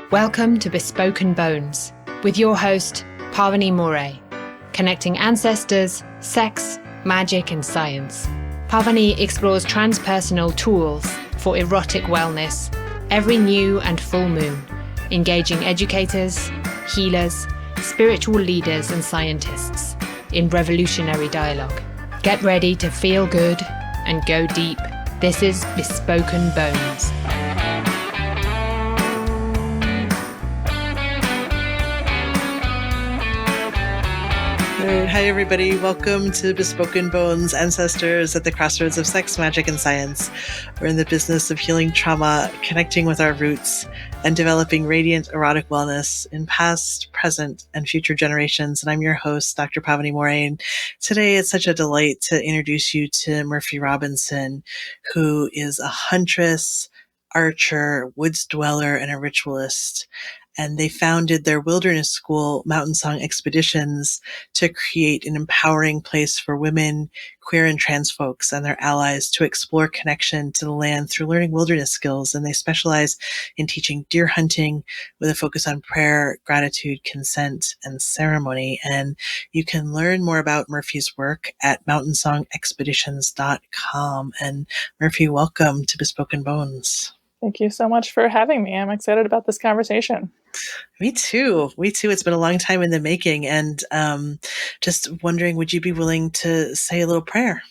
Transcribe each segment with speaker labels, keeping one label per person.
Speaker 1: Welcome to Bespoken Bones with your host, Pavini Moray, connecting ancestors, sex, magic, and science. Pavini explores transpersonal tools for erotic wellness every new and full moon, engaging educators, healers, spiritual leaders, and scientists in revolutionary dialogue. Get ready to feel good and go deep. This is Bespoken Bones.
Speaker 2: Hi, everybody. Welcome to Bespoken Bones, Ancestors at the Crossroads of Sex, Magic, and Science. We're in the business of healing trauma, connecting with our roots, and developing radiant erotic wellness in past, present, and future generations. And I'm your host, Dr. Pavini Moray. And today it's such a delight to introduce you to Murphy Robinson, who is a huntress, archer, woods dweller, and a ritualist. And they founded their wilderness school, Mountainsong Expeditions, to create an empowering place for women, queer and trans folks, and their allies to explore connection to the land through learning wilderness skills. And they specialize in teaching deer hunting with a focus on prayer, gratitude, consent, and ceremony. And you can learn more about Murphy's work at mountainsongexpeditions.com. And Murphy, welcome to Bespoken Bones.
Speaker 3: Thank you so much for having me. I'm excited about this conversation.
Speaker 2: Me too. It's been a long time in the making. And just wondering, would you be willing to say a little prayer?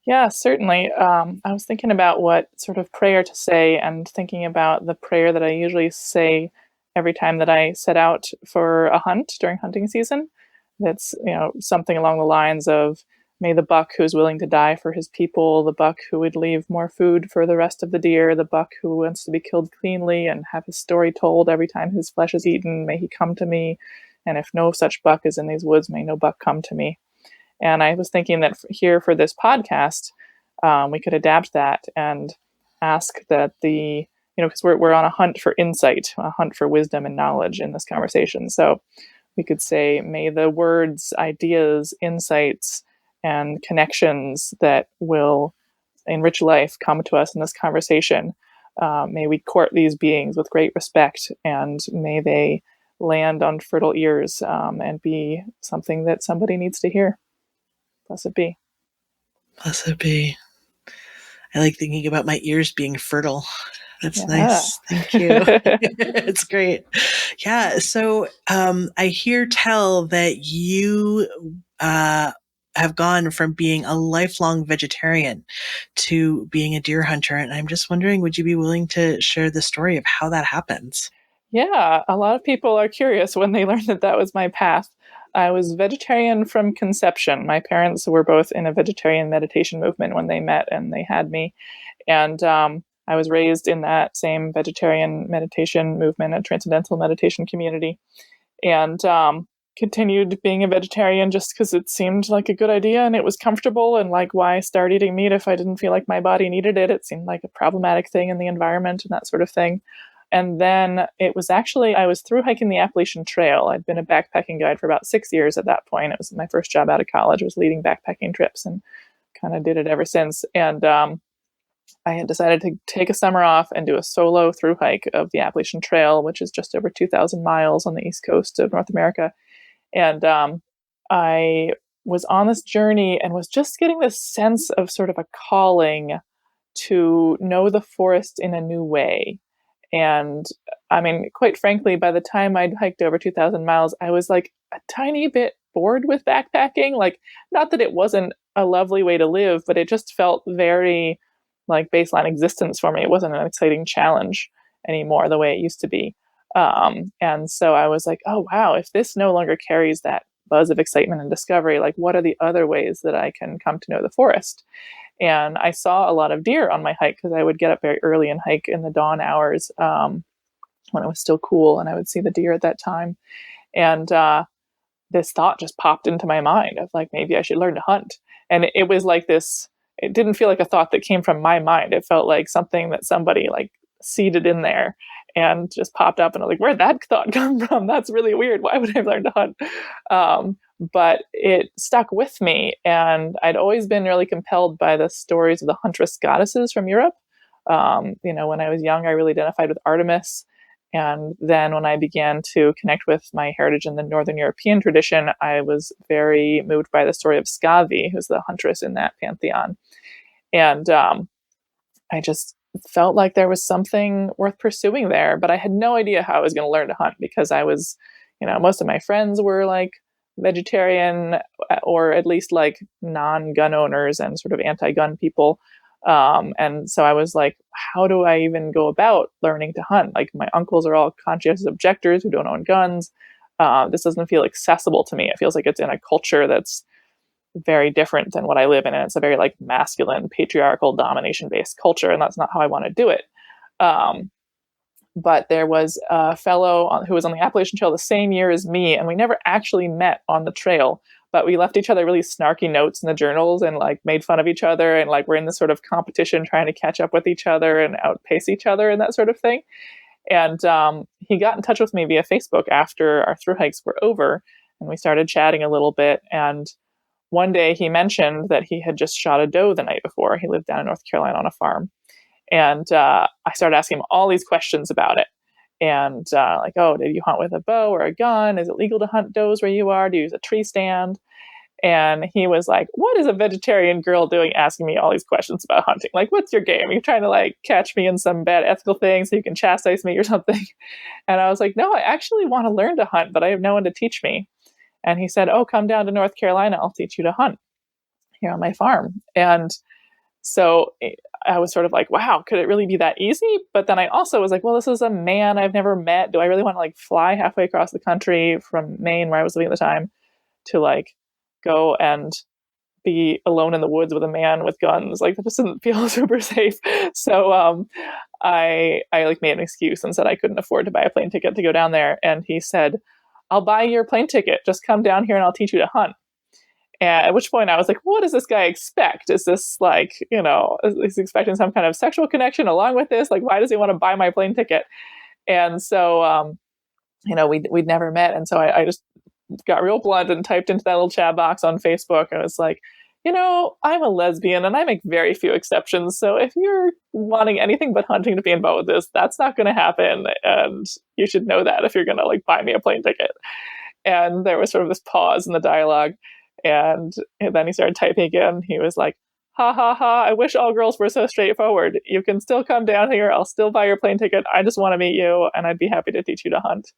Speaker 3: Yeah, certainly. I was thinking about what sort of prayer to say and thinking about the prayer that I usually say every time that I set out for a hunt during hunting season. That's, something along the lines of, may the buck who's willing to die for his people, the buck who would leave more food for the rest of the deer, the buck who wants to be killed cleanly and have his story told every time his flesh is eaten, may he come to me. And if no such buck is in these woods, may no buck come to me. And I was thinking that here for this podcast, we could adapt that and ask that because we're on a hunt for insight, a hunt for wisdom and knowledge in this conversation. So we could say, may the words, ideas, insights, and connections that will enrich life come to us in this conversation. May we court these beings with great respect, and may they land on fertile ears and be something that somebody needs to hear. Blessed be.
Speaker 2: Blessed be. I like thinking about my ears being fertile. That's nice. Thank you. It's great. Yeah. So I hear tell that you have gone from being a lifelong vegetarian to being a deer hunter. And I'm just wondering, would you be willing to share the story of how that happens?
Speaker 3: Yeah, a lot of people are curious when they learn that was my path. I was vegetarian from conception. My parents were both in a vegetarian meditation movement when they met and they had me. And I was raised in that same vegetarian meditation movement, a transcendental meditation community. And continued being a vegetarian just because it seemed like a good idea and it was comfortable, and like, why start eating meat if I didn't feel like my body needed it? It seemed like a problematic thing in the environment and that sort of thing. And then it was actually, I was through hiking the Appalachian Trail. I'd been a backpacking guide for about 6 years at that point. It was my first job out of college, was leading backpacking trips, and kind of did it ever since. And I had decided to take a summer off and do a solo through hike of the Appalachian Trail, which is just over 2,000 miles on the east coast of North America. And I was on this journey and was just getting this sense of sort of a calling to know the forest in a new way. And I mean, quite frankly, by the time I'd hiked over 2,000 miles, I was like a tiny bit bored with backpacking. Like, not that it wasn't a lovely way to live, but it just felt very like baseline existence for me. It wasn't an exciting challenge anymore the way it used to be. And so I was like, oh, wow, if this no longer carries that buzz of excitement and discovery, like, what are the other ways that I can come to know the forest? And I saw a lot of deer on my hike because I would get up very early and hike in the dawn hours when it was still cool, and I would see the deer at that time. And this thought just popped into my mind of like, maybe I should learn to hunt. And it was like this, it didn't feel like a thought that came from my mind. It felt like something that somebody like seeded in there and just popped up, and I was like, where'd that thought come from? That's really weird. Why would I learn to hunt? But it stuck with me, and I'd always been really compelled by the stories of the huntress goddesses from Europe. When I was young, I really identified with Artemis, And then when I began to connect with my heritage in the Northern European tradition, I was very moved by the story of Scavi, who's the huntress in that pantheon. And I just felt like there was something worth pursuing there, but I had no idea how I was going to learn to hunt because I was, most of my friends were like vegetarian or at least like non-gun owners and sort of anti-gun people. And so I was like, how do I even go about learning to hunt? Like my uncles are all conscientious objectors who don't own guns. This doesn't feel accessible to me. It feels like it's in a culture that's very different than what I live in. And it's a very like masculine, patriarchal, domination-based culture. And that's not how I want to do it. But there was a fellow who was on the Appalachian Trail the same year as me, and we never actually met on the trail, but we left each other really snarky notes in the journals and like made fun of each other. And like, we're in this sort of competition trying to catch up with each other and outpace each other and that sort of thing. And he got in touch with me via Facebook after our thru hikes were over, and we started chatting a little bit. And one day he mentioned that he had just shot a doe the night before. He lived down in North Carolina on a farm. And I started asking him all these questions about it. And like, oh, did you hunt with a bow or a gun? Is it legal to hunt does where you are? Do you use a tree stand? And he was like, what is a vegetarian girl doing asking me all these questions about hunting? Like, what's your game? You're trying to like catch me in some bad ethical thing so you can chastise me or something. And I was like, no, I actually want to learn to hunt, but I have no one to teach me. And he said, oh, come down to North Carolina. I'll teach you to hunt here on my farm. And so I was sort of like, wow, could it really be that easy? But then I also was like, well, this is a man I've never met. Do I really want to like fly halfway across the country from Maine, where I was living at the time, to like go and be alone in the woods with a man with guns? Like, that just didn't feel super safe. So I like made an excuse and said I couldn't afford to buy a plane ticket to go down there. And he said, I'll buy your plane ticket. Just come down here and I'll teach you to hunt. And at which point I was like, what does this guy expect? Is this like, is he expecting some kind of sexual connection along with this? Like, why does he want to buy my plane ticket? And so, we'd never met. And so I just got real blunt and typed into that little chat box on Facebook. And it's like, I'm a lesbian and I make very few exceptions. So if you're wanting anything but hunting to be involved with this, that's not going to happen. And you should know that if you're going to like buy me a plane ticket. And there was sort of this pause in the dialogue. And then he started typing again. He was like, ha ha ha, I wish all girls were so straightforward. You can still come down here. I'll still buy your plane ticket. I just want to meet you and I'd be happy to teach you to hunt.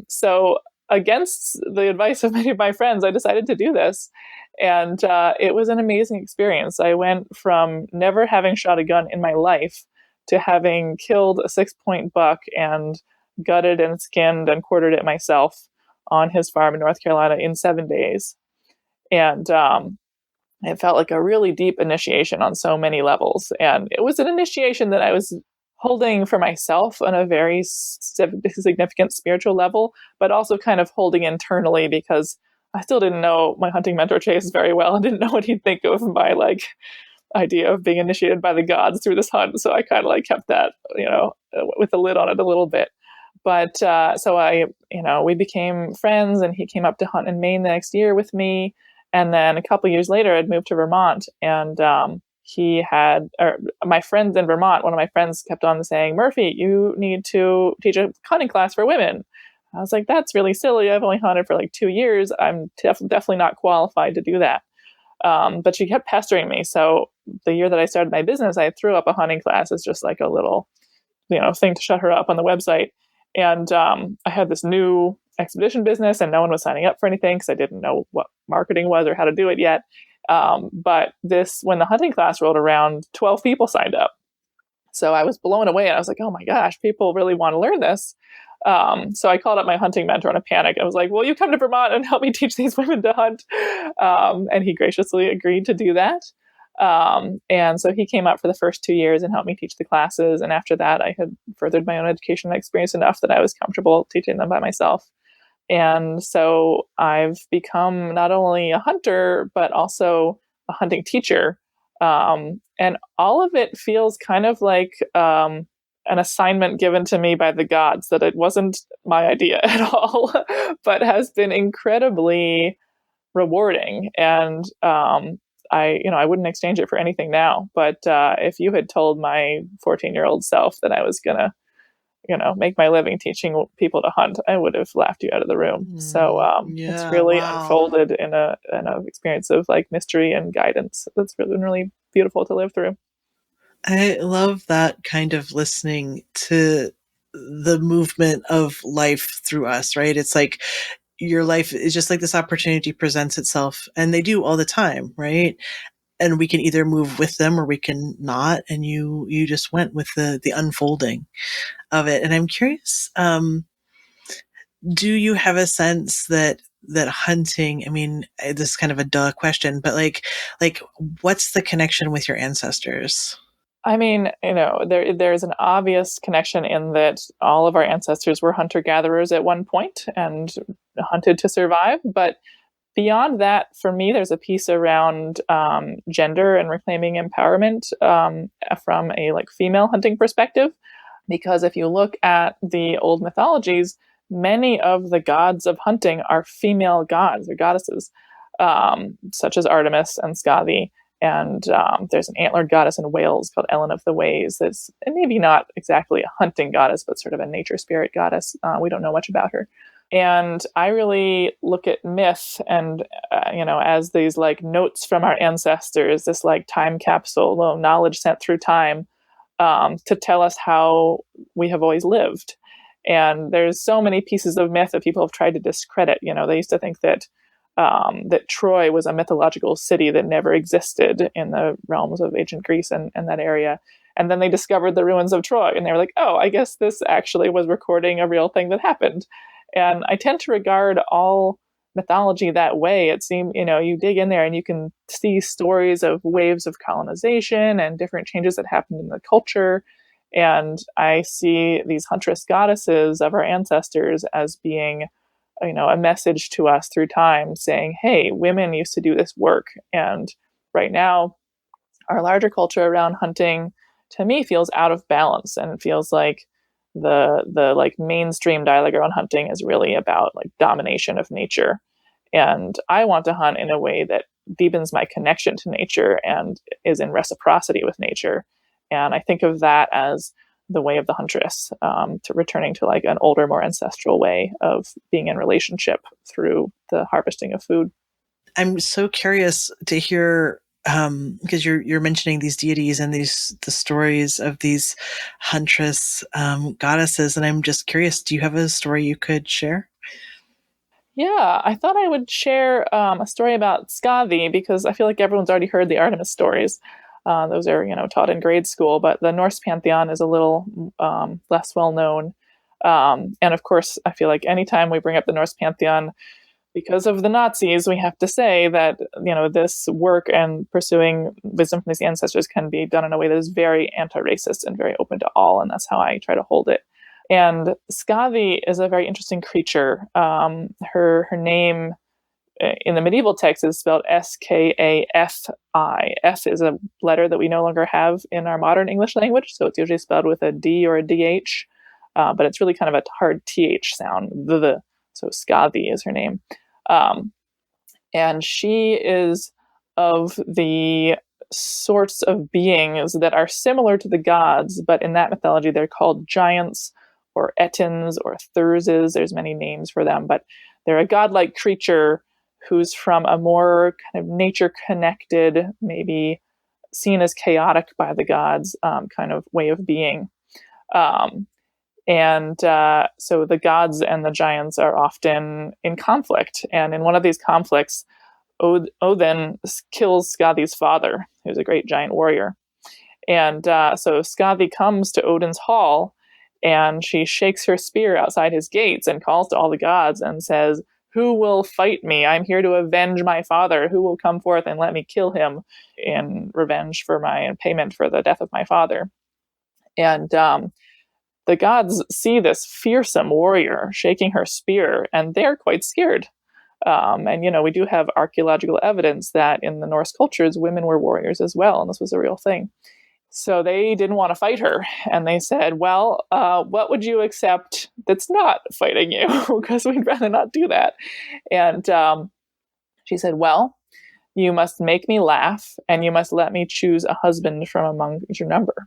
Speaker 3: So against the advice of many of my friends, I decided to do this. And it was an amazing experience. I went from never having shot a gun in my life to having killed a 6-point buck and gutted and skinned and quartered it myself on his farm in North Carolina in 7 days. And it felt like a really deep initiation on so many levels. And it was an initiation that I was holding for myself on a very significant spiritual level, but also kind of holding internally because I still didn't know my hunting mentor Chase very well. I didn't know what he'd think of my like idea of being initiated by the gods through this hunt. So I kind of like kept that, with the lid on it a little bit. But so we became friends, and he came up to hunt in Maine the next year with me. And then a couple years later, I'd moved to Vermont, and my friends in Vermont, one of my friends kept on saying, Murphy, you need to teach a hunting class for women. I was like, that's really silly. I've only hunted for like 2 years. I'm definitely not qualified to do that. But she kept pestering me. So the year that I started my business, I threw up a hunting class as just like a little, thing to shut her up on the website. And I had this new expedition business, and no one was signing up for anything because I didn't know what marketing was or how to do it yet. But when the hunting class rolled around, 12 people signed up. So I was blown away, and I was like, oh my gosh, people really want to learn this. So I called up my hunting mentor in a panic. I was like, will you come to Vermont and help me teach these women to hunt? And he graciously agreed to do that. And so he came up for the first 2 years and helped me teach the classes. And after that, I had furthered my own education and experience enough that I was comfortable teaching them by myself. And so I've become not only a hunter, but also a hunting teacher. And all of it feels kind of like an assignment given to me by the gods, that it wasn't my idea at all, but has been incredibly rewarding. And I wouldn't exchange it for anything now. But if you had told my 14-year-old self that I was going to make my living teaching people to hunt, I would have laughed you out of the room. So it's
Speaker 2: Yeah,
Speaker 3: really
Speaker 2: wow.
Speaker 3: unfolded in a experience of like mystery and guidance. That's really been really beautiful to live through.
Speaker 2: I love that kind of listening to the movement of life through us, right? It's like your life is just like this opportunity presents itself, and they do all the time, right? And we can either move with them or we can not. And you just went with the unfolding of it. And I'm curious, do you have a sense that hunting, I mean, this is kind of a duh question, but like what's the connection with your ancestors?
Speaker 3: I mean, there's an obvious connection in that all of our ancestors were hunter-gatherers at one point and hunted to survive. But beyond that, for me, there's a piece around gender and reclaiming empowerment from a like female hunting perspective. Because if you look at the old mythologies, many of the gods of hunting are female gods or goddesses, such as Artemis and Skadi. And there's an antlered goddess in Wales called Ellen of the Ways. That's maybe not exactly a hunting goddess, but sort of a nature spirit goddess. We don't know much about her. And I really look at myth and, as these like notes from our ancestors, this like time capsule, knowledge sent through time to tell us how we have always lived. And there's so many pieces of myth that people have tried to discredit. They used to think that that Troy was a mythological city that never existed in the realms of ancient Greece and that area. And then they discovered the ruins of Troy, and they were like, oh, I guess this actually was recording a real thing that happened. And I tend to regard all mythology that way. It seems, you dig in there and you can see stories of waves of colonization and different changes that happened in the culture. And I see these huntress goddesses of our ancestors as being, a message to us through time saying, hey, women used to do this work. And right now, our larger culture around hunting, to me, feels out of balance, and it feels like the like mainstream dialogue around hunting is really about like domination of nature. And I want to hunt in a way that deepens my connection to nature and is in reciprocity with nature. And I think of that as the way of the huntress, to returning to like an older, more ancestral way of being in relationship through the harvesting of food.
Speaker 2: I'm so curious to hear, because you're mentioning these deities and the stories of these huntress goddesses, and I'm just curious, do you have a story you could share?
Speaker 3: Yeah, I thought I would share a story about Skadi because I feel like everyone's already heard the Artemis stories. Those are, taught in grade school, but the Norse pantheon is a little less well known. And of course, I feel like anytime we bring up the Norse pantheon, because of the Nazis, we have to say that, this work and pursuing wisdom from these ancestors can be done in a way that is very anti-racist and very open to all. And that's how I try to hold it. And Skadi is a very interesting creature. Her name in the medieval text is spelled Skafi. F is a letter that we no longer have in our modern English language, so it's usually spelled with a D or a DH, but it's really kind of a hard TH sound. So Skadi is her name. And she is of the sorts of beings that are similar to the gods, but in that mythology they're called giants or etins or thurzes. There's many names for them, but they're a godlike creature who's from a more kind of nature-connected, maybe seen as chaotic by the gods, kind of way of being. So the gods and the giants are often in conflict. And in one of these conflicts, Odin kills Skadi's father, who's a great giant warrior. And so Skadi comes to Odin's hall, and she shakes her spear outside his gates and calls to all the gods and says, who will fight me? I'm here to avenge my father. Who will come forth and let me kill him in revenge for my payment for the death of my father? And the gods see this fearsome warrior shaking her spear, and they're quite scared. And we do have archaeological evidence that in the Norse cultures, women were warriors as well, and this was a real thing. So they didn't want to fight her, and they said, well, what would you accept that's not fighting you? Because we'd rather not do that. And she said, well, you must make me laugh, and you must let me choose a husband from among your number.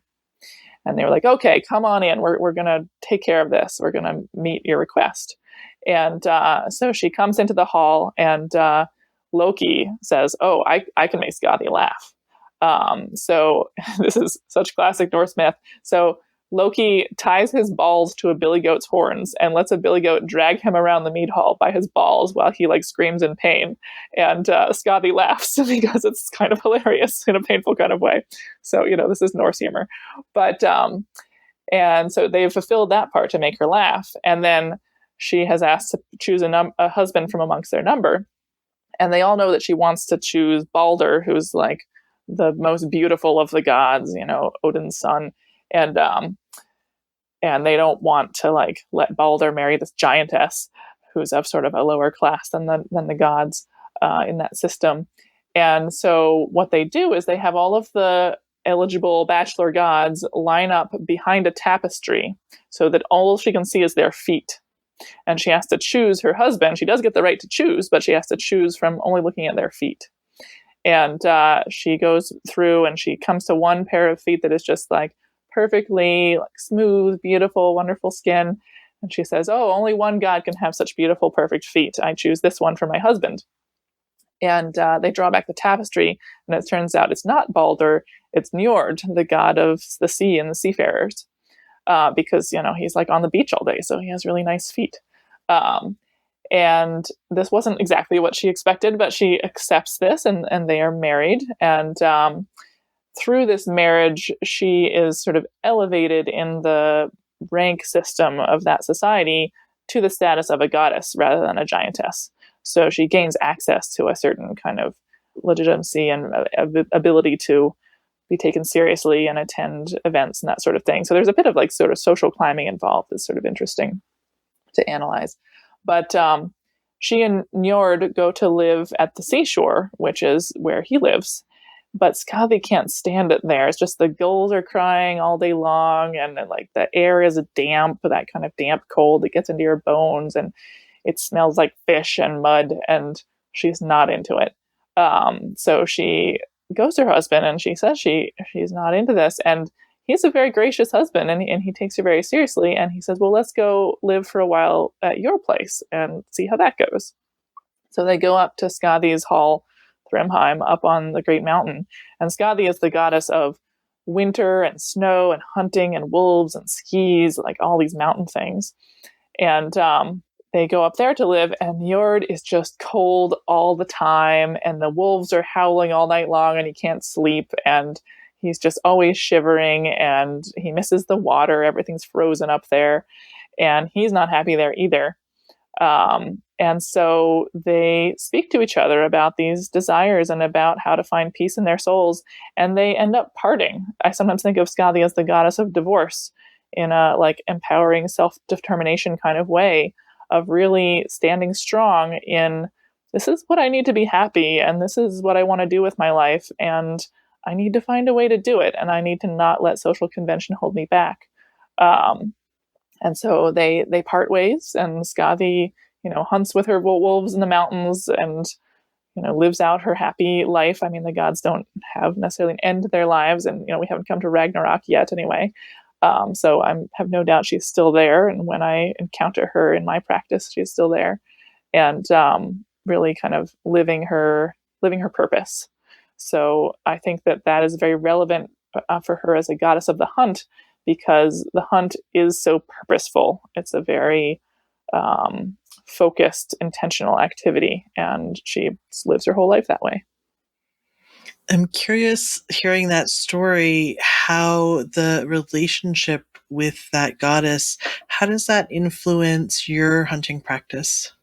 Speaker 3: And they were like, okay, come on in. We're going to take care of this. We're going to meet your request. And so she comes into the hall, and Loki says, oh, I can make Skadi laugh. So this is such classic Norse myth. So Loki ties his balls to a billy goat's horns and lets a billy goat drag him around the mead hall by his balls while he like screams in pain. And Skadi laughs because it's kind of hilarious in a painful kind of way. So, this is Norse humor. But, and so they've fulfilled that part to make her laugh. And then she has asked to choose a husband from amongst their number. And they all know that she wants to choose Balder, who's like the most beautiful of the gods, Odin's son. And they don't want to like let Balder marry this giantess who's of sort of a lower class than the gods in that system. And so what they do is they have all of the eligible bachelor gods line up behind a tapestry so that all she can see is their feet. And she has to choose her husband. She does get the right to choose, but she has to choose from only looking at their feet. And she goes through and she comes to one pair of feet that is just like perfectly like smooth, beautiful, wonderful skin. And she says, oh, only one god can have such beautiful, perfect feet. I choose this one for my husband. And they draw back the tapestry, and it turns out it's not Balder, it's Njord, the god of the sea and the seafarers. Because, he's like on the beach all day, so he has really nice feet. And this wasn't exactly what she expected, but she accepts this, and they are married. And through this marriage, she is sort of elevated in the rank system of that society to the status of a goddess rather than a giantess. So she gains access to a certain kind of legitimacy and ability to be taken seriously and attend events and that sort of thing. So there's a bit of like sort of social climbing involved that's sort of interesting to analyze. But she and Njord go to live at the seashore, which is where he lives. But Skadi can't stand it there. It's just the gulls are crying all day long, and then, like, the air is damp, that kind of damp cold that gets into your bones, and it smells like fish and mud, and she's not into it. So she goes to her husband, and she says she's not into this, and he's a very gracious husband, and he takes her very seriously, and he says, well, let's go live for a while at your place and see how that goes. So they go up to Skadi's hall, Thrymheim, up on the Great Mountain. And Skadi is the goddess of winter and snow and hunting and wolves and skis, like all these mountain things. And they go up there to live, and Njord is just cold all the time, and the wolves are howling all night long, and he can't sleep, and he's just always shivering, and he misses the water. Everything's frozen up there, and he's not happy there either. And so they speak to each other about these desires and about how to find peace in their souls, and they end up parting. I sometimes think of Skadi as the goddess of divorce in a like empowering self-determination kind of way of really standing strong in, this is what I need to be happy, and this is what I want to do with my life, and I need to find a way to do it, and I need to not let social convention hold me back. And so they part ways, and Skadi, hunts with her wolves in the mountains and, lives out her happy life. I mean, the gods don't have necessarily an end to their lives, and, we haven't come to Ragnarok yet anyway. So I have no doubt she's still there. And when I encounter her in my practice, she's still there, and really kind of living her purpose. So I think that is very relevant for her as a goddess of the hunt, because the hunt is so purposeful. It's a very focused, intentional activity, and she lives her whole life that way.
Speaker 2: I'm curious, hearing that story, how the relationship with that goddess, how does that influence your hunting practice?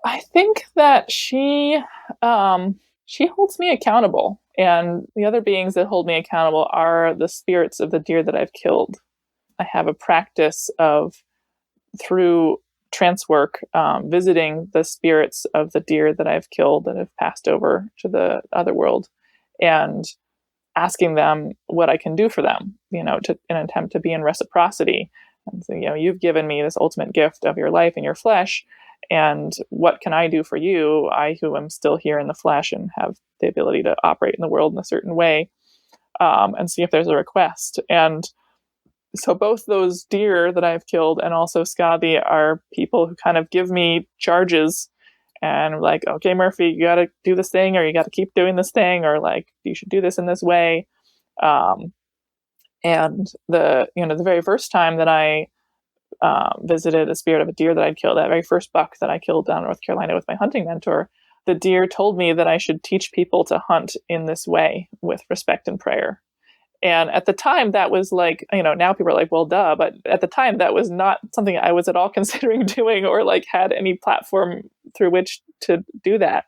Speaker 3: I think that she holds me accountable, and the other beings that hold me accountable are the spirits of the deer that I've killed. I have a practice of, through trance work, visiting the spirits of the deer that I've killed that have passed over to the other world, and asking them what I can do for them, in an attempt to be in reciprocity. And so, you've given me this ultimate gift of your life and your flesh, and what can I do for you? I, who am still here in the flesh and have the ability to operate in the world in a certain way, and see if there's a request. And So both those deer that I've killed and also Skadi are people who kind of give me charges and like, okay, Murphy, you got to do this thing, or you got to keep doing this thing, or like, you should do this in this way. And the very first time that I visited a spirit of a deer that I'd killed, that very first buck that I killed down in North Carolina with my hunting mentor, the deer told me that I should teach people to hunt in this way with respect and prayer. And at the time, that was like, now people are like, well, duh. But at the time, that was not something I was at all considering doing or like had any platform through which to do that.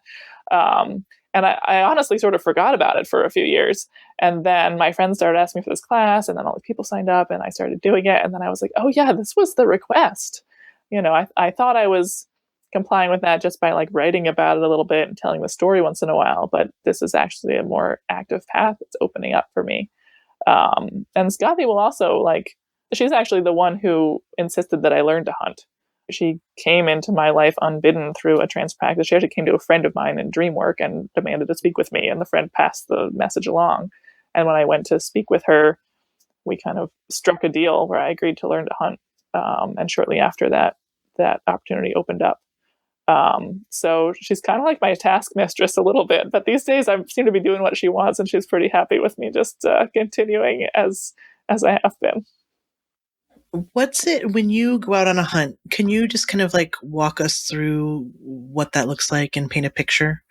Speaker 3: And I honestly sort of forgot about it for a few years. And then my friends started asking me for this class, and then all the people signed up, and I started doing it. And then I was like, oh, yeah, this was the request. I thought I was complying with that just by like writing about it a little bit and telling the story once in a while. But this is actually a more active path that's opening up for me. And Skadi will also she's actually the one who insisted that I learn to hunt. She came into my life unbidden through a trance practice. She actually came to a friend of mine in dream work and demanded to speak with me, and the friend passed the message along. And when I went to speak with her, we kind of struck a deal where I agreed to learn to hunt. And shortly after that opportunity opened up. So she's kind of like my task mistress a little bit, but these days I seem to be doing what she wants, and she's pretty happy with me just continuing as I have been.
Speaker 2: What's it when you go out on a hunt? Can you just kind of like walk us through what that looks like and paint a picture?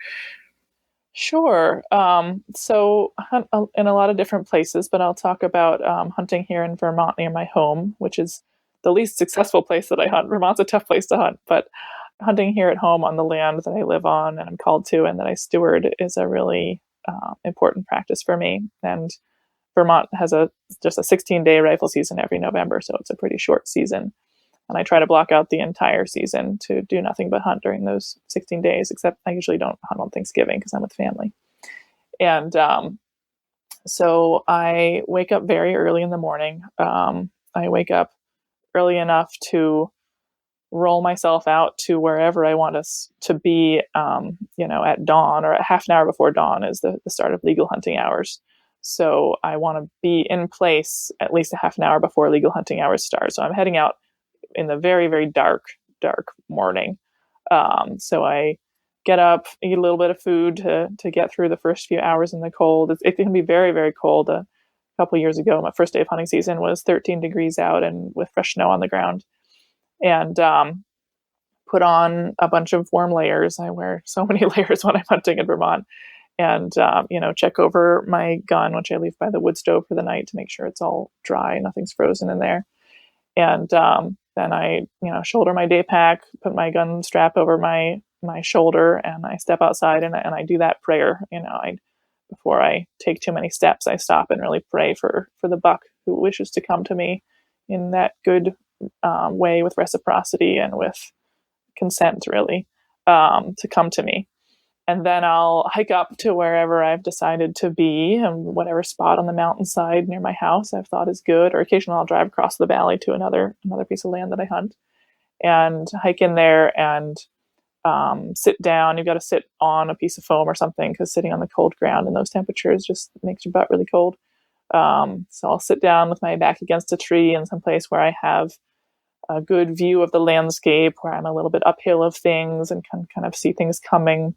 Speaker 3: Sure. So hunt in a lot of different places, but I'll talk about hunting here in Vermont near my home, which is the least successful place that I hunt. Vermont's a tough place to hunt, but hunting here at home on the land that I live on and I'm called to and that I steward is a really important practice for me. And Vermont has just a 16-day rifle season every November, so it's a pretty short season. And I try to block out the entire season to do nothing but hunt during those 16 days, except I usually don't hunt on Thanksgiving because I'm with family. And so I wake up very early in the morning. I wake up early enough to roll myself out to wherever I want us to be, at dawn or at half an hour before dawn is the start of legal hunting hours. So I want to be in place at least a half an hour before legal hunting hours start. So I'm heading out in the very, very dark morning. So I get up, eat a little bit of food to get through the first few hours in the cold. It can be very, very cold. A couple of years ago, my first day of hunting season was 13 degrees out and with fresh snow on the ground. And put on a bunch of warm layers. I wear so many layers when I'm hunting in Vermont. And, check over my gun, which I leave by the wood stove for the night to make sure it's all dry, nothing's frozen in there. And then I, shoulder my day pack, put my gun strap over my shoulder, and I step outside and I do that prayer. Before I take too many steps, I stop and really pray for the buck who wishes to come to me in that good way with reciprocity and with consent, really, to come to me. And then I'll hike up to wherever I've decided to be and whatever spot on the mountainside near my house I've thought is good, or occasionally I'll drive across the valley to another piece of land that I hunt and hike in there and sit down. You've got to sit on a piece of foam or something because sitting on the cold ground in those temperatures just makes your butt really cold. So I'll sit down with my back against a tree in some place where I have a good view of the landscape, where I'm a little bit uphill of things and can kind of see things coming.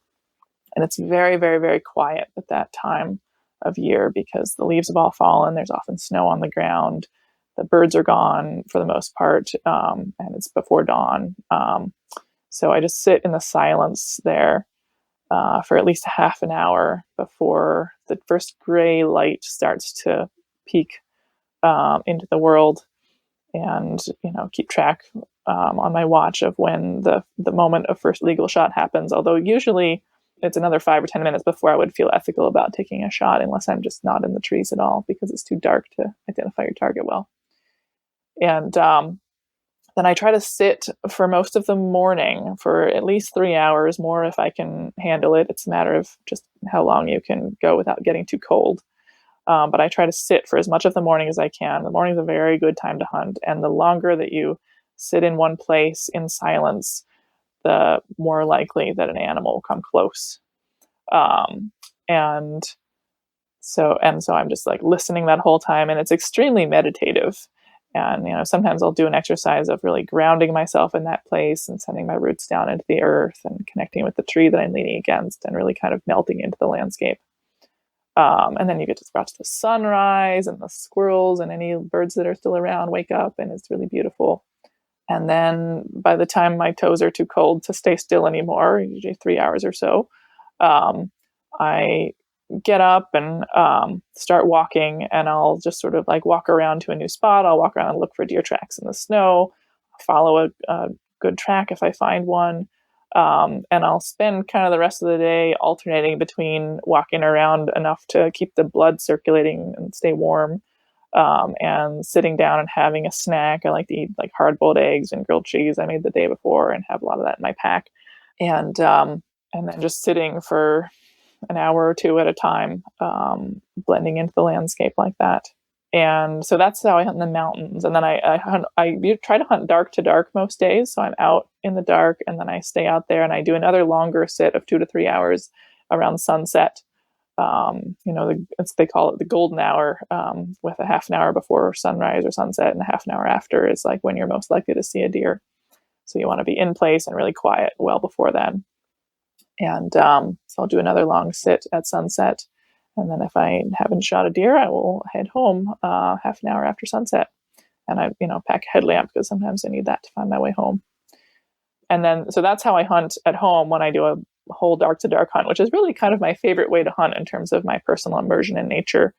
Speaker 3: And it's very, very, very quiet at that time of year because the leaves have all fallen. There's often snow on the ground. The birds are gone for the most part, and it's before dawn. So I just sit in the silence there for at least a half an hour before the first gray light starts to peek into the world, and keep track on my watch of when the moment of first legal shot happens. Although usually it's another 5 or 10 minutes before I would feel ethical about taking a shot, unless I'm just not in the trees at all because it's too dark to identify your target well. And then I try to sit for most of the morning for at least 3 hours, more if I can handle it. It's a matter of just how long you can go without getting too cold. But I try to sit for as much of the morning as I can. The morning is a very good time to hunt. And the longer that you sit in one place in silence, the more likely that an animal will come close. And so I'm just like listening that whole time, and it's extremely meditative. And, sometimes I'll do an exercise of really grounding myself in that place and sending my roots down into the earth and connecting with the tree that I'm leaning against and really kind of melting into the landscape. And then you get to watch the sunrise, and the squirrels and any birds that are still around wake up, and it's really beautiful. And then by the time my toes are too cold to stay still anymore, usually 3 hours or so, I get up and start walking, and I'll just sort of like walk around to a new spot. I'll walk around and look for deer tracks in the snow, follow a good track if I find one. And I'll spend kind of the rest of the day alternating between walking around enough to keep the blood circulating and stay warm, and sitting down and having a snack. I like to eat like hard-boiled eggs and grilled cheese I made the day before and have a lot of that in my pack. And then just sitting for an hour or two at a time, blending into the landscape like that. And so that's how I hunt in the mountains. And then I try to hunt dark to dark most days. So I'm out in the dark, and then I stay out there and I do another longer sit of 2 to 3 hours around sunset. They call it the golden hour, with a half an hour before sunrise or sunset and a half an hour after is like when you're most likely to see a deer. So you want to be in place and really quiet well before then. And so I'll do another long sit at sunset. And then if I haven't shot a deer, I will head home half an hour after sunset. And I, pack a headlamp because sometimes I need that to find my way home. And then, so that's how I hunt at home when I do a whole dark to dark hunt, which is really kind of my favorite way to hunt in terms of my personal immersion in nature.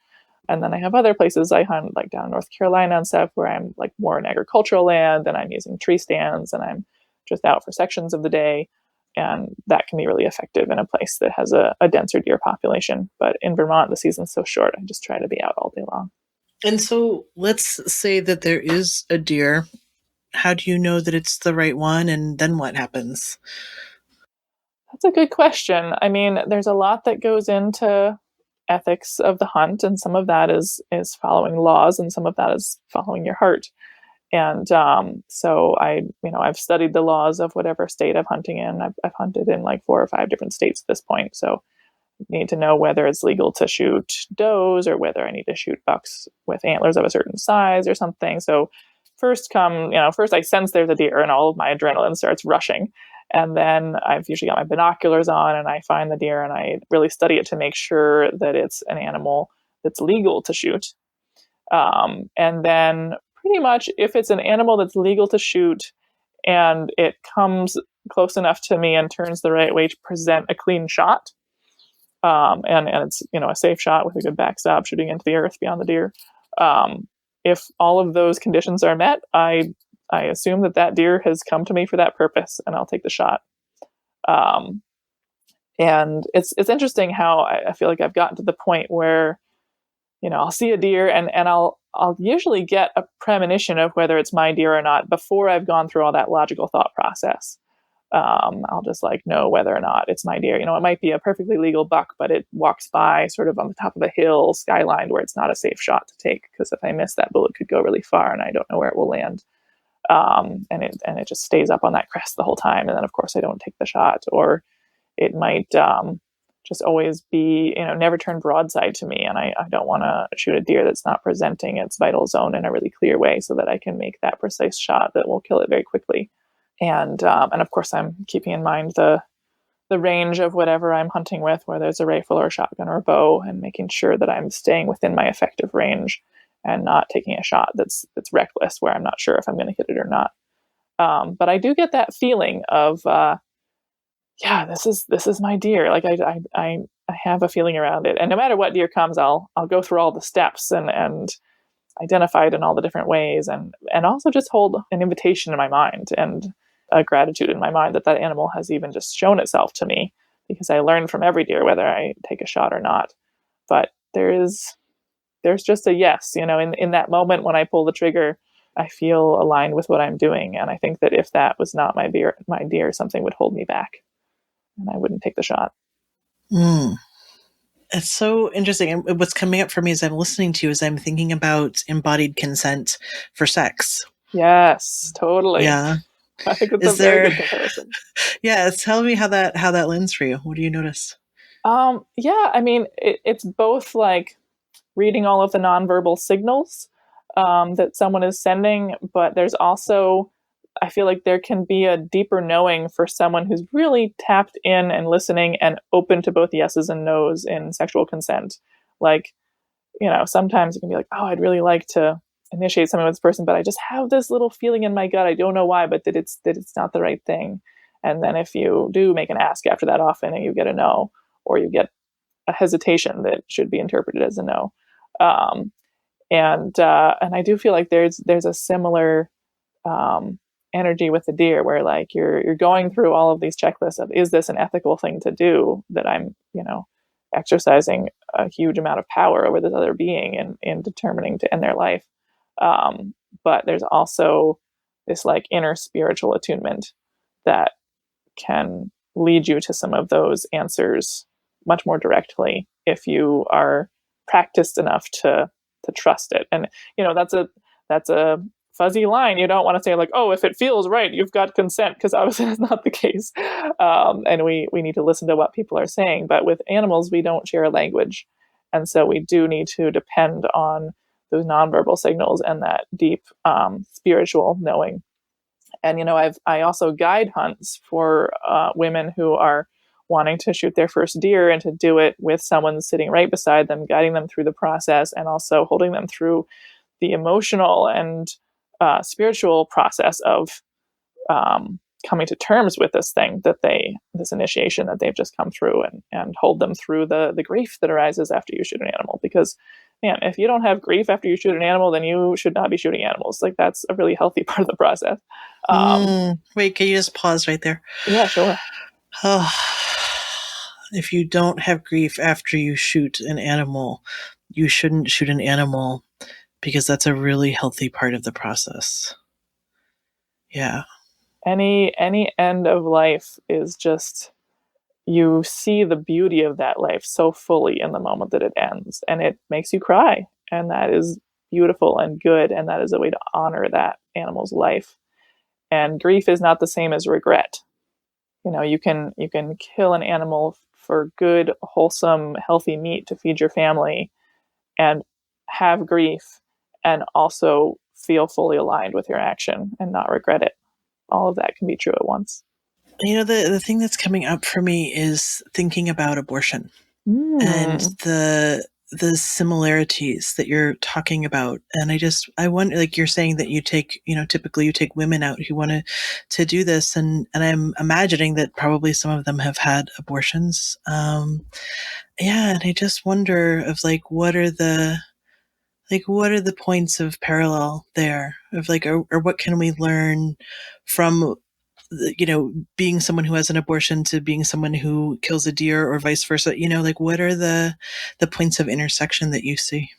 Speaker 3: And then I have other places I hunt, like down in North Carolina and stuff, where I'm like more in agricultural land and I'm using tree stands and I'm just out for sections of the day. And that can be really effective in a place that has a denser deer population. But in Vermont, the season's so short, I just try to be out all day long.
Speaker 2: And so let's say that there is a deer. How do you know that it's the right one? And then what happens?
Speaker 3: That's a good question. I mean, there's a lot that goes into ethics of the hunt, and some of that is following laws, and some of that is following your heart. And so I've studied the laws of whatever state I'm hunting in. I've hunted in like 4 or 5 different states at this point. So I need to know whether it's legal to shoot does or whether I need to shoot bucks with antlers of a certain size or something. So first I sense there's a deer and all of my adrenaline starts rushing. And then I've usually got my binoculars on and I find the deer and I really study it to make sure that it's an animal that's legal to shoot. And then pretty much if it's an animal that's legal to shoot and it comes close enough to me and turns the right way to present a clean shot, and it's, a safe shot with a good backstop shooting into the earth beyond the deer. If all of those conditions are met, I assume that deer has come to me for that purpose and I'll take the shot. And it's interesting how I feel like I've gotten to the point where, I'll see a deer and I'll usually get a premonition of whether it's my deer or not before I've gone through all that logical thought process. I'll just know whether or not it's my deer. It might be a perfectly legal buck, but it walks by sort of on the top of a hill skyline where it's not a safe shot to take, because if I miss, that bullet could go really far and I don't know where it will land. And it just stays up on that crest the whole time. And then of course I don't take the shot, or it might, just always be, never turn broadside to me. And I don't want to shoot a deer that's not presenting its vital zone in a really clear way so that I can make that precise shot that will kill it very quickly. And of course I'm keeping in mind the range of whatever I'm hunting with, whether it's a rifle or a shotgun or a bow, and making sure that I'm staying within my effective range and not taking a shot that's reckless where I'm not sure if I'm going to hit it or not. But I do get that feeling of, this is my deer. Like I have a feeling around it, and no matter what deer comes, I'll go through all the steps and identify it in all the different ways, and also just hold an invitation in my mind and a gratitude in my mind that animal has even just shown itself to me, because I learn from every deer whether I take a shot or not. But there's just a yes, in that moment when I pull the trigger, I feel aligned with what I'm doing. And I think that if that was not my deer, something would hold me back and I wouldn't take the shot.
Speaker 2: It's so interesting. And what's coming up for me as I'm listening to you is I'm thinking about embodied consent for sex.
Speaker 3: Yes, totally.
Speaker 2: Yeah.
Speaker 3: I think it's very good comparison.
Speaker 2: Yeah. Tell me how that lends for you. What do you notice?
Speaker 3: I mean, it's both like reading all of the nonverbal signals, that someone is sending, but there's also, I feel like there can be a deeper knowing for someone who's really tapped in and listening and open to both yeses and nos in sexual consent. Like, sometimes you can be like, oh, I'd really like to initiate something with this person, but I just have this little feeling in my gut. I don't know why, but that it's not the right thing. And then if you do make an ask after that often and you get a no, or you get a hesitation that should be interpreted as a no. And I do feel like there's a similar energy with the deer, where like you're going through all of these checklists of, is this an ethical thing to do, that I'm exercising a huge amount of power over this other being and determining to end their life. But there's also this like inner spiritual attunement that can lead you to some of those answers much more directly if you are practiced enough to trust it. And that's a fuzzy line. You don't want to say like, oh, if it feels right, you've got consent, because obviously that's not the case. And we need to listen to what people are saying. But with animals, we don't share a language, and so we do need to depend on those nonverbal signals and that deep spiritual knowing. And I also guide hunts for women who are wanting to shoot their first deer, and to do it with someone sitting right beside them, guiding them through the process, and also holding them through the emotional and spiritual process of coming to terms with this thing this initiation that they've just come through, and hold them through the grief that arises after you shoot an animal. Because, man, if you don't have grief after you shoot an animal, then you should not be shooting animals. Like, that's a really healthy part of the process.
Speaker 2: Wait, can you just pause right there?
Speaker 3: Yeah, sure.
Speaker 2: Oh, if you don't have grief after you shoot an animal, you shouldn't shoot an animal, because that's a really healthy part of the process. Yeah.
Speaker 3: Any end of life is just, you see the beauty of that life so fully in the moment that it ends, and it makes you cry. And that is beautiful and good. And that is a way to honor that animal's life. And grief is not the same as regret. You can kill an animal for good, wholesome, healthy meat to feed your family, and have grief, and also feel fully aligned with your action and not regret it. All of that can be true at once.
Speaker 2: The thing that's coming up for me is thinking about abortion and the similarities that you're talking about. And I wonder, like, you're saying that you take, typically you take women out who want to do this. And I'm imagining that probably some of them have had abortions. And I just wonder of like, what are the points of parallel there, of like, or what can we learn from, being someone who has an abortion to being someone who kills a deer, or vice versa? Like, what are the points of intersection that you see?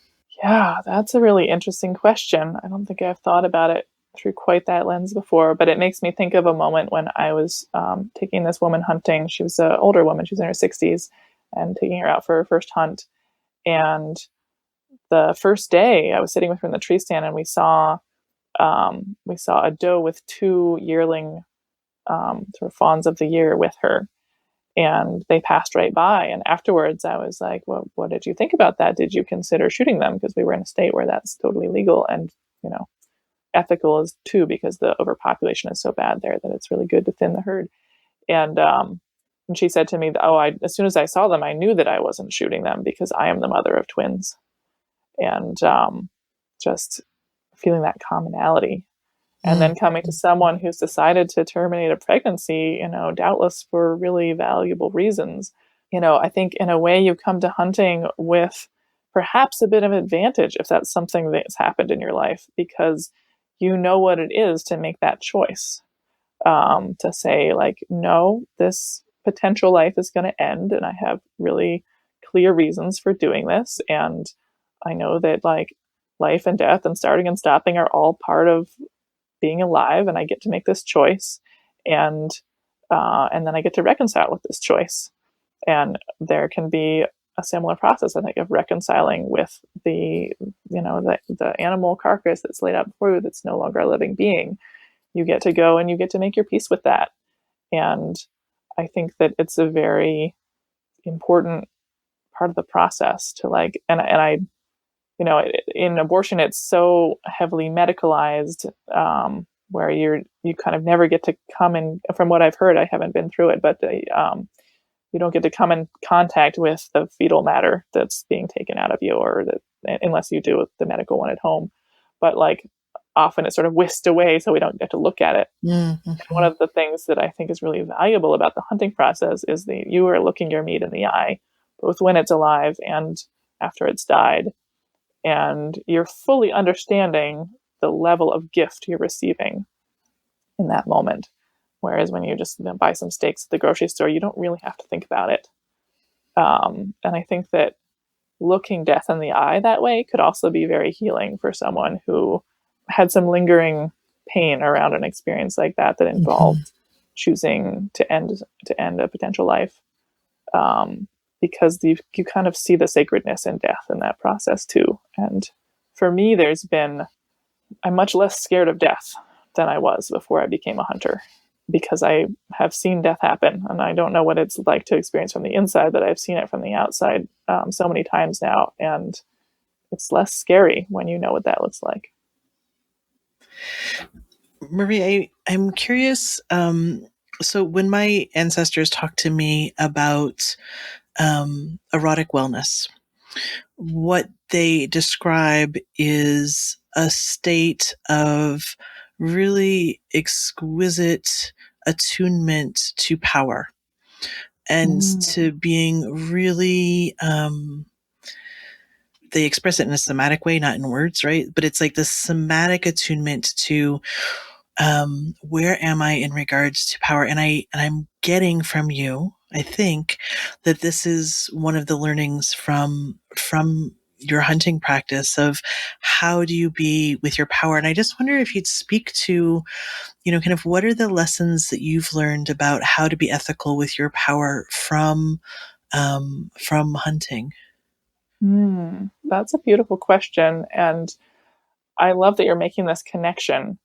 Speaker 3: Yeah, that's a really interesting question. I don't think I've thought about it through quite that lens before, but it makes me think of a moment when I was taking this woman hunting. She was an older woman, she was in her 60s, and taking her out for her first hunt. And the first day I was sitting with her in the tree stand, and we saw a doe with two yearling sort of fawns of the year with her. And they passed right by. And afterwards, I was like, well, what did you think about that? Did you consider shooting them? Because we were in a state where that's totally legal, and, ethical is too, because the overpopulation is so bad there that it's really good to thin the herd. And she said to me, as soon as I saw them, I knew that I wasn't shooting them, because I am the mother of twins. And just feeling that commonality. And then coming to someone who's decided to terminate a pregnancy, doubtless for really valuable reasons. I think in a way you come to hunting with perhaps a bit of advantage, if that's something that's happened in your life, because you know what it is to make that choice. To say, like, no, this potential life is going to end, and I have really clear reasons for doing this. And I know that, like, life and death and starting and stopping are all part of being alive, and I get to make this choice, and then I get to reconcile with this choice. And there can be a similar process, I think, of reconciling with the animal carcass that's laid out before you, that's no longer a living being. You get to go and you get to make your peace with that. And I think that it's a very important part of the process to, like, and I in abortion, it's so heavily medicalized, where you kind of never get to come in. From what I've heard, I haven't been through it, but you don't get to come in contact with the fetal matter that's being taken out of you, unless you do the medical one at home. But like often it's sort of whisked away, so we don't get to look at it.
Speaker 2: Mm-hmm.
Speaker 3: And one of the things that I think is really valuable about the hunting process is that you are looking your meat in the eye, both when it's alive and after it's died. And you're fully understanding the level of gift you're receiving in that moment. Whereas when you just buy some steaks at the grocery store, you don't really have to think about it. And I think that looking death in the eye that way could also be very healing for someone who had some lingering pain around an experience like that involved choosing to end a potential life. Because you kind of see the sacredness in death in that process too. And for me, I'm much less scared of death than I was before I became a hunter, because I have seen death happen, and I don't know what it's like to experience from the inside, but I've seen it from the outside so many times now, and it's less scary when you know what that looks like.
Speaker 2: Marie, I'm curious. So when my ancestors talked to me about erotic wellness, what they describe is a state of really exquisite attunement to power and to being really, they express it in a somatic way, not in words, right? But it's like the somatic attunement to where am I in regards to power? And I'm getting from you, I think, that this is one of the learnings from your hunting practice of how do you be with your power. And I just wonder if you'd speak to, kind of what are the lessons that you've learned about how to be ethical with your power from hunting.
Speaker 3: That's a beautiful question. And I love that you're making this connection,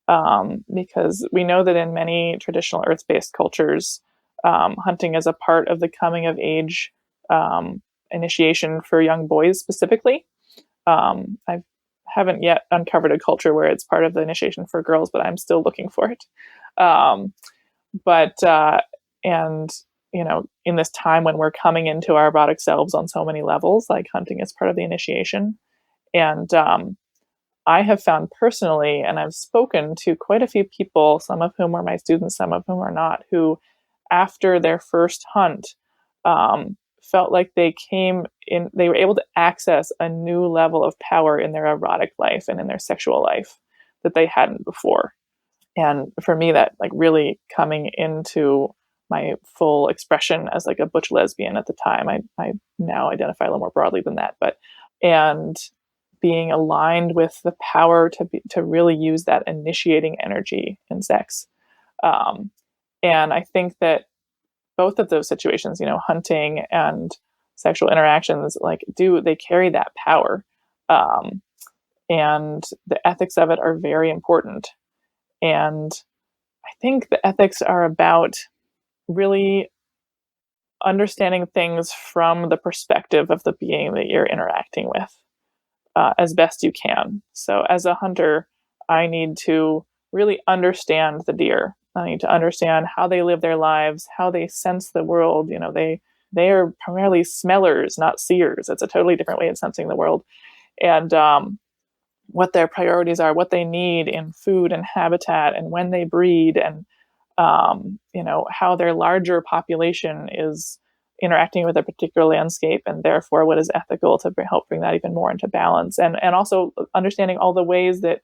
Speaker 3: because we know that in many traditional earth-based cultures, hunting is a part of the coming of age initiation for young boys specifically. I haven't yet uncovered a culture where it's part of the initiation for girls, but I'm still looking for it. And in this time when we're coming into our erotic selves on so many levels, like hunting is part of the initiation. And I have found personally, and I've spoken to quite a few people, some of whom are my students, some of whom are not, who after their first hunt felt like they were able to access a new level of power in their erotic life and in their sexual life that they hadn't before. And for me, that like really coming into my full expression as like a butch lesbian at the time. I now identify a little more broadly than that, and being aligned with the power to really use that initiating energy in sex. And I think that both of those situations, hunting and sexual interactions, they carry that power. And the ethics of it are very important. And I think the ethics are about really understanding things from the perspective of the being that you're interacting with, as best you can. So as a hunter, I need to really understand the deer. I need to understand how they live their lives, how they sense the world. They are primarily smellers, not seers. It's a totally different way of sensing the world. And what their priorities are, what they need in food and habitat, and when they breed, and how their larger population is interacting with a particular landscape, and therefore what is ethical to help bring that even more into balance. And also understanding all the ways that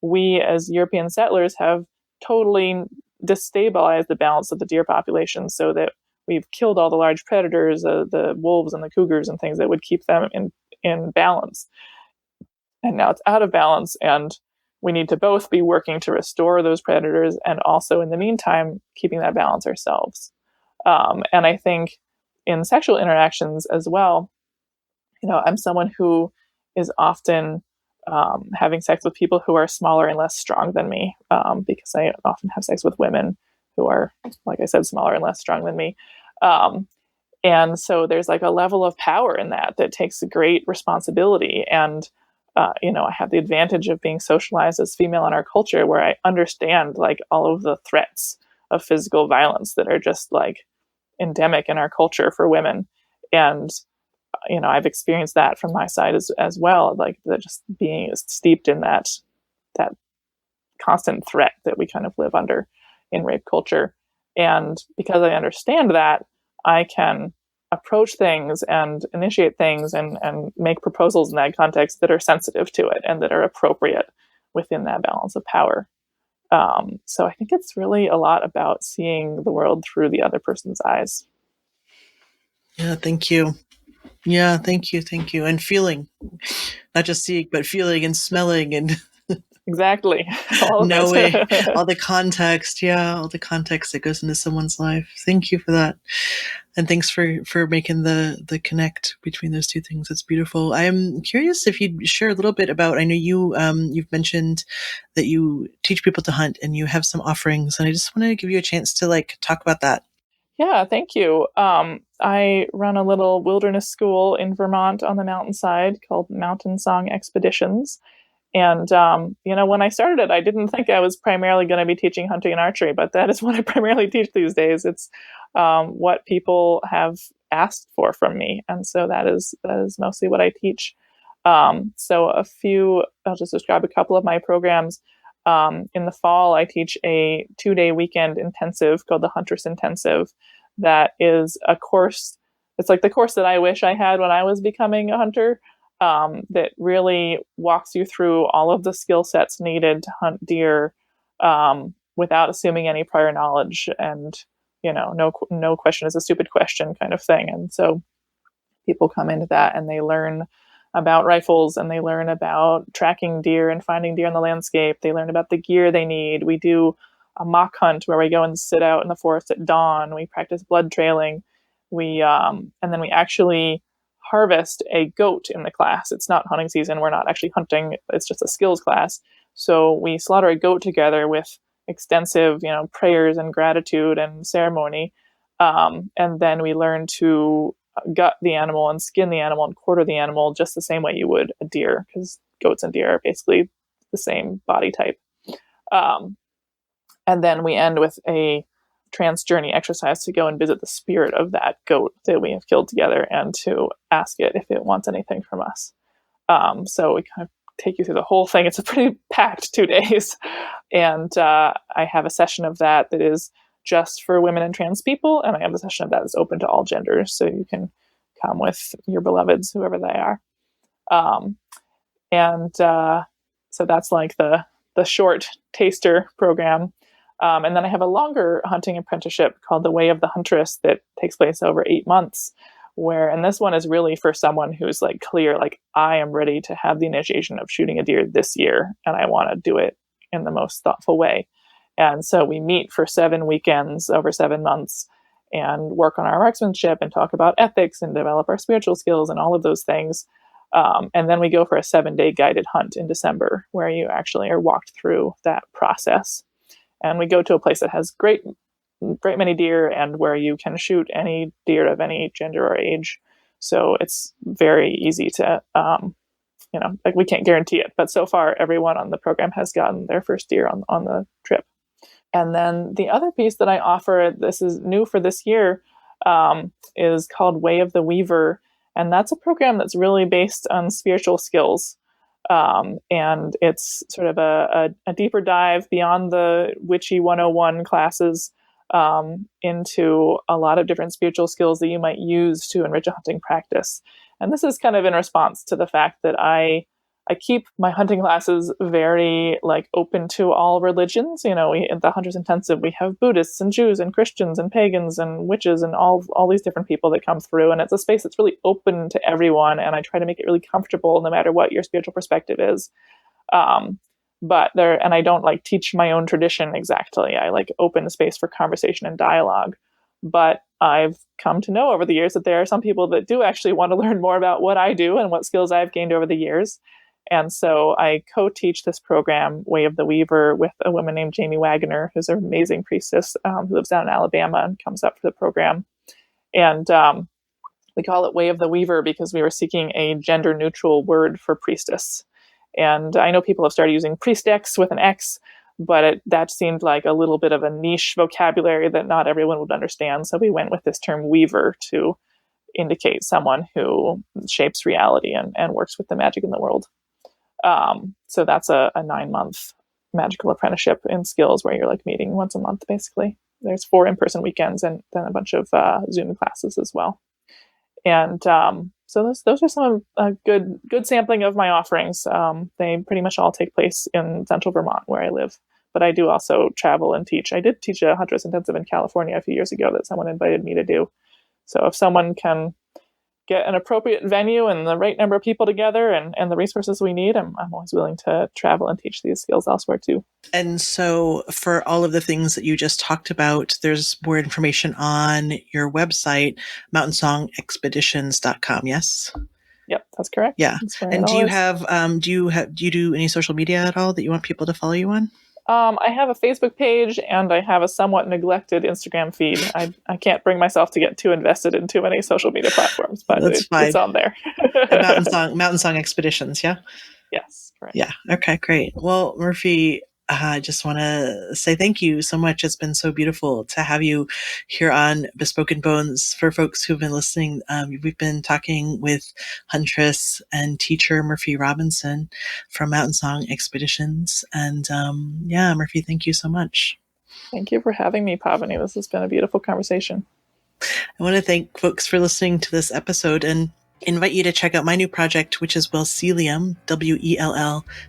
Speaker 3: we as European settlers have totally destabilized the balance of the deer population, so that we've killed all the large predators, the wolves and the cougars and things that would keep them in balance. And now it's out of balance, and we need to both be working to restore those predators and also, in the meantime, keeping that balance ourselves. And I think in sexual interactions as well, I'm someone who is often having sex with people who are smaller and less strong than me, because I often have sex with women who are, like I said, smaller and less strong than me. And so there's like a level of power in that takes a great responsibility. And, I have the advantage of being socialized as female in our culture, where I understand like all of the threats of physical violence that are just like endemic in our culture for women. And, I've experienced that from my side as well, like just being steeped in that constant threat that we kind of live under in rape culture. And because I understand that, I can approach things and initiate things and make proposals in that context that are sensitive to it and that are appropriate within that balance of power. So I think it's really a lot about seeing the world through the other person's eyes.
Speaker 2: Yeah, thank you. Yeah, thank you. And feeling, not just seeing, but feeling and smelling and
Speaker 3: Exactly. All of
Speaker 2: knowing
Speaker 3: it.
Speaker 2: all the context. Yeah, all the context that goes into someone's life. Thank you for that. And thanks for making the connect between those two things. It's beautiful. I'm curious if you'd share a little bit about, I know you've mentioned that you teach people to hunt and you have some offerings, and I just want to give you a chance to like talk about that.
Speaker 3: Yeah, thank you. I run a little wilderness school in Vermont on the mountainside called Mountainsong Expeditions. And, when I started it, I didn't think I was primarily going to be teaching hunting and archery, but that is what I primarily teach these days. It's what people have asked for from me. And so that is mostly what I teach. So I'll just describe a couple of my programs. In the fall, I teach a 2-day weekend intensive called the Huntress Intensive. That is a course. It's like the course that I wish I had when I was becoming a hunter. That really walks you through all of the skill sets needed to hunt deer without assuming any prior knowledge, and no question is a stupid question kind of thing. And so people come into that and they learn about rifles, and they learn about tracking deer and finding deer in the landscape. They learn about the gear they need. We do a mock hunt where we go and sit out in the forest at dawn. We practice blood trailing. And then we actually harvest a goat in the class. It's not hunting season. We're not actually hunting. It's just a skills class. So we slaughter a goat together with extensive, prayers and gratitude and ceremony. And then we learn to gut the animal and skin the animal and quarter the animal just the same way you would a deer, because goats and deer are basically the same body type. And then we end with a trance journey exercise to go and visit the spirit of that goat that we have killed together and to ask it if it wants anything from us. So we kind of take you through the whole thing. It's a pretty packed 2 days. And I have a session of that is just for women and trans people. And I have a session of that that's open to all genders. So you can come with your beloveds, whoever they are. So that's like the short taster program. And then I have a longer hunting apprenticeship called The Way of the Huntress that takes place over 8 months, and this one is really for someone who's like clear, like I am ready to have the initiation of shooting a deer this year, and I want to do it in the most thoughtful way. And so we meet for 7 weekends over 7 months and work on our marksmanship and talk about ethics and develop our spiritual skills and all of those things. And then we go for a 7-day guided hunt in December, where you actually are walked through that process. And we go to a place that has great many deer, and where you can shoot any deer of any gender or age. So it's very easy to, like we can't guarantee it, but so far everyone on the program has gotten their first deer on the trip. And then the other piece that I offer, this is new for this year, is called Way of the Weaver. And that's a program that's really based on spiritual skills. And it's sort of a deeper dive beyond the witchy 101 classes into a lot of different spiritual skills that you might use to enrich a hunting practice. And this is kind of in response to the fact that I keep my hunting classes very like open to all religions. At the Hunters Intensive, we have Buddhists and Jews and Christians and pagans and witches and all these different people that come through. And it's a space that's really open to everyone. And I try to make it really comfortable no matter what your spiritual perspective is. And I don't like teach my own tradition exactly. I like open space for conversation and dialogue. But I've come to know over the years that there are some people that do actually want to learn more about what I do and what skills I've gained over the years. And so I co-teach this program, Way of the Weaver, with a woman named Jamie Wagner, who's an amazing priestess who lives down in Alabama and comes up for the program. And We call it Way of the Weaver because we were seeking a gender-neutral word for priestess. And I know people have started using priestex with an X, but that seemed like a little bit of a niche vocabulary that not everyone would understand. So we went with this term weaver to indicate someone who shapes reality and works with the magic in the world. So that's a 9-month magical apprenticeship in skills where you're like meeting once a month, basically. There's 4 in-person weekends and then a bunch of Zoom classes as well. And so those are some good sampling of my offerings. They pretty much all take place in central Vermont where I live. But I do also travel and teach. I did teach a Huntress Intensive in California a few years ago that someone invited me to do. So if someone can get an appropriate venue and the right number of people together and the resources we need, I'm always willing to travel and teach these skills elsewhere too.
Speaker 2: And so for all of the things that you just talked about, there's more information on your website, mountainsongexpeditions.com, yes?
Speaker 3: Yep, that's correct.
Speaker 2: Yeah. And do you do any social media at all that you want people to follow you on?
Speaker 3: I have a Facebook page and I have a somewhat neglected Instagram feed. I can't bring myself to get too invested in too many social media platforms, but it's on there.
Speaker 2: Mountainsong Expeditions, yeah?
Speaker 3: Yes, correct.
Speaker 2: Yeah. Okay, great. Well, Murphy, I just want to say thank you so much. It's been so beautiful to have you here on Bespoken Bones. For folks who've been listening, we've been talking with huntress and teacher Murphy Robinson from Mountainsong Expeditions. And Murphy, thank you so much.
Speaker 3: Thank you for having me, Pavini. This has been a beautiful conversation.
Speaker 2: I want to thank folks for listening to this episode and invite you to check out my new project, which is Wellcelium,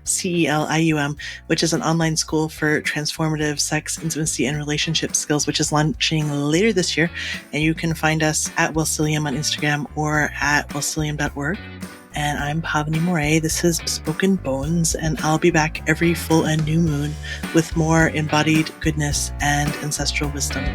Speaker 2: WELLCELIUM, which is an online school for transformative sex, intimacy, and relationship skills, which is launching later this year. And you can find us at Wellcelium on Instagram or at wellcelium.org. And I'm Pavini Moray. This is Bespoken Bones, and I'll be back every full and new moon with more embodied goodness and ancestral wisdom.